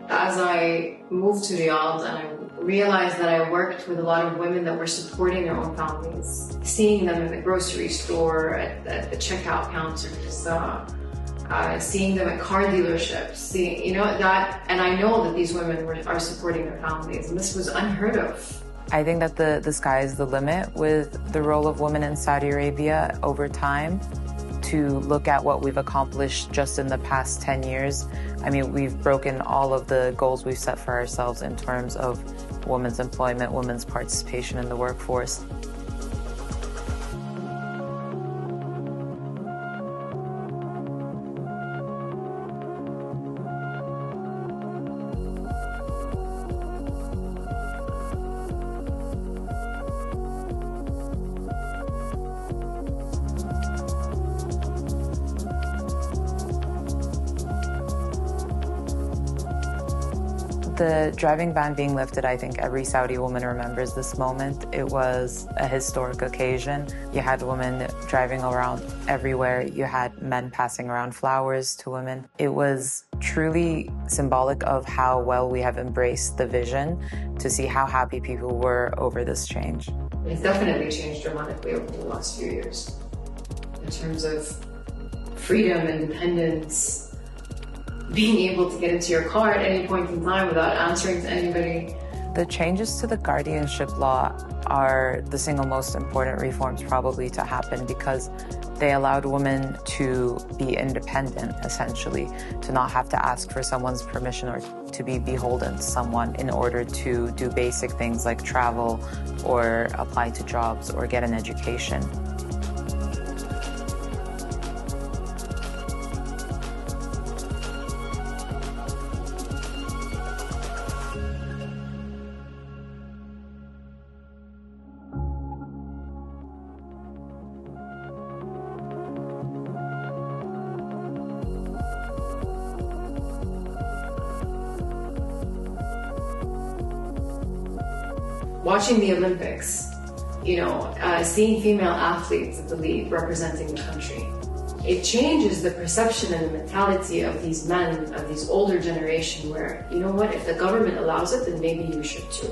As I moved to Riyadh and I realized that I worked with a lot of women that were supporting their own families, seeing them in the grocery store, at the checkout counters, seeing them at car dealerships, seeing, that, and I know that these women are supporting their families, and this was unheard of. I think that the sky is the limit with the role of women in Saudi Arabia over time. To look at what we've accomplished just in the past 10 years, I mean, we've broken all of the goals we've set for ourselves in terms of women's employment, women's participation in the workforce. The driving ban being lifted, I think every Saudi woman remembers this moment. It was a historic occasion. You had women driving around everywhere. You had men passing around flowers to women. It was truly symbolic of how well we have embraced the vision, to see how happy people were over this change. It's definitely changed dramatically over the last few years in terms of freedom, independence, being able to get into your car at any point in time without answering to anybody. The changes to the guardianship law are the single most important reforms probably to happen, because they allowed women to be independent, essentially, to not have to ask for someone's permission or to be beholden to someone in order to do basic things like travel or apply to jobs or get an education. Watching the Olympics, seeing female athletes at the lead representing the country, it changes the perception and the mentality of these men, of these older generation, where, you know what, if the government allows it, then maybe you should too.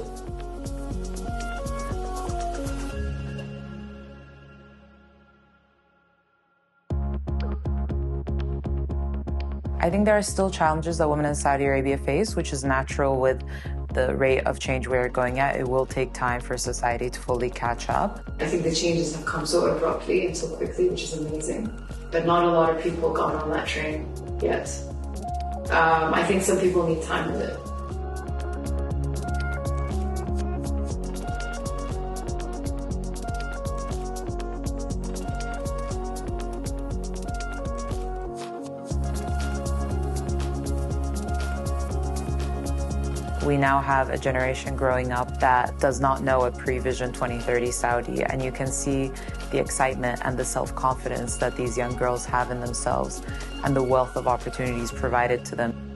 I think there are still challenges that women in Saudi Arabia face, which is natural with the rate of change we're going at. It will take time for society to fully catch up. I think the changes have come so abruptly and so quickly, which is amazing. But not a lot of people got on that train yet. I think some people need time with it. We now have a generation growing up that does not know a pre-Vision 2030 Saudi, and you can see the excitement and the self-confidence that these young girls have in themselves and the wealth of opportunities provided to them.